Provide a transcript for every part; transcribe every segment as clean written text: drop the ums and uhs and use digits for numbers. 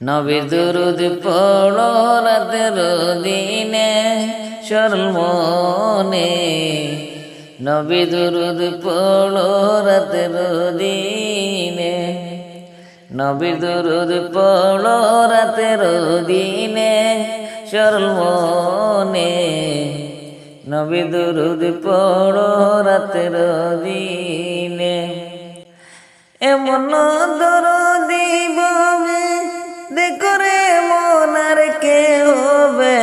নবীর দুরুদ পড়ো রাতের দিনে সরল মনে। নবীর দুরুদ পড়ো রাতের দিনে। নবীর দুরুদ পড়ো রাতের দিনে সরল মনে। নবীর দুরুদ পড়ো রাতের দিনে। এমন দরদি ববে দেখরে মন আর কে হবে,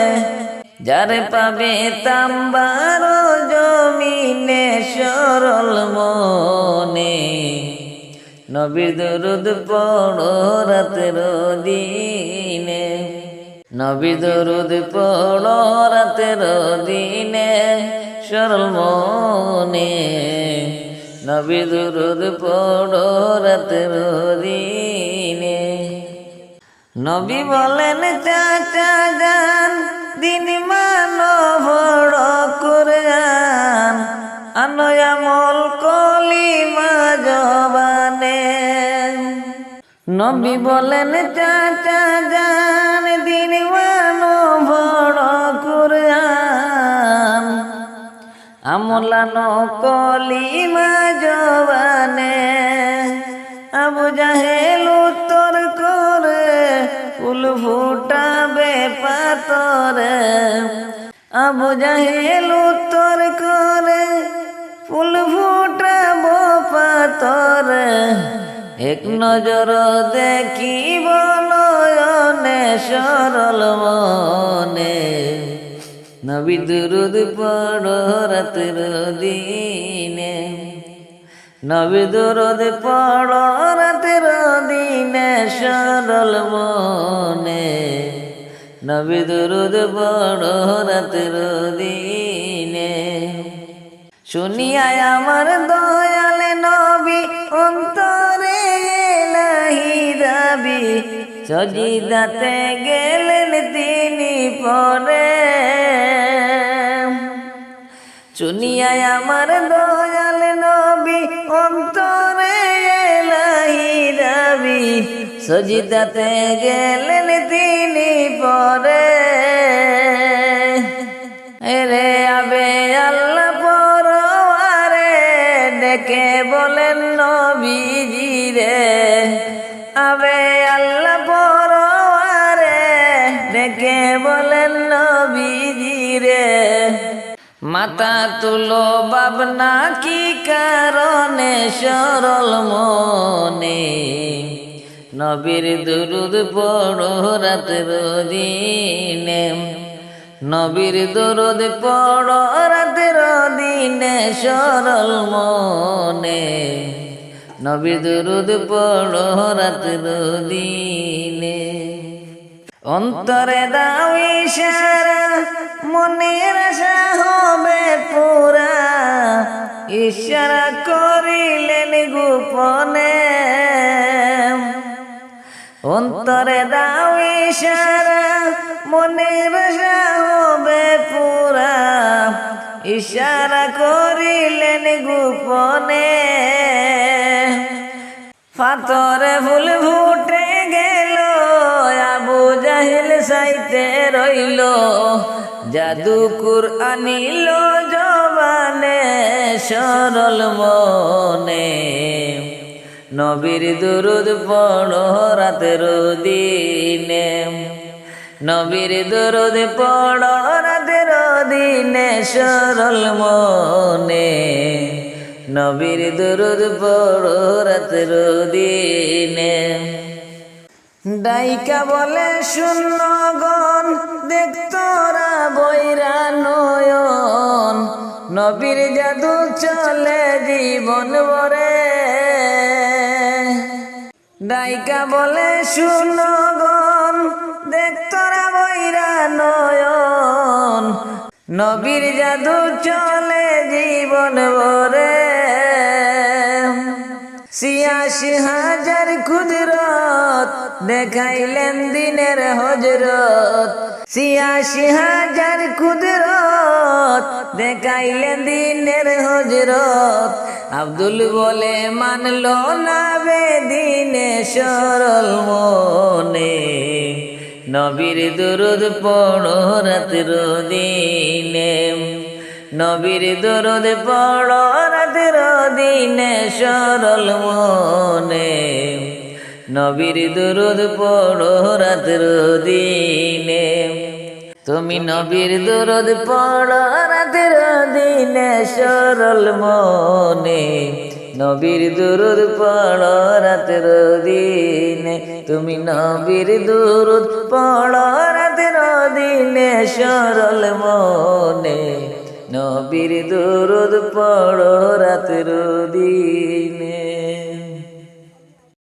যারে পাবে তাম্বার জমিনে সরল মনে। নবীর দুরুদ পড়ো রাতের দিনে। নবীর দুরুদ পড়ো রাতের দিনে সরল মনে। নবীর দুরুদ পড়ো রাতের দিনে। নবী বলেন চাচা যান দিন মানো বড় কুরআন, আনো আমল কলিমা জবানে। নবী বলেন চাচা যান দিন মানো বড় কুরআন, আমলানো কলিমা জবানে। আবু জাহেল উত্তর করে ফুল ফুটাবে পাতরে। আবু জাহেল উত্তর করে ফুল ফুটাবো পাতরে। এক নজর দেখিব নয়নে সরল মনে। নবীর দুরুদ পড়ো রাতের দিনে। নবীর দুরুদ পড়ো রাতের দিনে সরল মনে। নবীর দুরুদ পড়ো রাতের দিনে। শুনিয়া আমার দয়াল নবী অন্তরে এলাহি দাবি, সজিদাতে গেলেন তিনি পরে। শুনিয়া আমার দয়াল নবী অন্তরে এলাহি দাবি, সজিদাতে গেলেন তিনি পরে। রে আবে আল্লাহ পরওয়ারে ডেকে বলেন নবীজি রে। আবে আল্লাহ পরওয়ারে ডেকে বলেন নবীজি রে। মাথা তুলো ভাবনা কি কারণে সরল মনে। নবীর দুরুদ পড়ো রাতের দিনে। নবীর দুরুদ পড়ো রাতের দিনে সরল মনে। নবীর দুরুদ পড়ো রাতের দিনে। অন্তরে দাও ইশারা মনের আশা হবে পুরা, ইশারা করিলেন গোপনে। অন্তরে দাও ইশারা মনের আশা হবে পুরা, ইশারা করিলেন গোপনে। পাথরে ফুল ফুটে গেল, আবু জাহেল সাইতে রইল। জাদু কুরআনিল জবানে সরল মনে। নবীর দুরুদ পড়ো রাতের দিনে। নবীর দুরুদ পড়ো রাতের দিনে সরল মনে। নবীর দুরুদ পড়ো রাতের দিনে। ডাইকা বলে শূন্য গণ দেখতরা বৈরা নয়ন, নবীর জাদু চলে জীবন ভরে। ডাইকা বলে শূন্য গণ দেখতরা বৈরা নয়ন, নবীর জাদু চলে জীবন ভরে। ৮৬,০০০ কুদরত দেখাইলেন দিনের হজরত। ৮৬,০০০ কুদরত দেখাইলেন দিনের হজরত। আব্দুল বলে মানল না বেদিনে সরল মনে, নবীর দুরুদ পড়ো রাতের দিনে, নবীর দুরুদ পড়ো রাতের দিনে সরল মনে, নবীর দুরুদ পড়ো রাতের দিনে। তুমি নবীর দুরুদ পড়ো রাতের দিনে সরল মনে, নবীর দুরুদ পড়ো রাতের দিনে, তুমি নবীর দুরুদ পড়ো রাতের দিনে সরল মনে, নবীর দুরুদ পড়ো রাতের দিনে।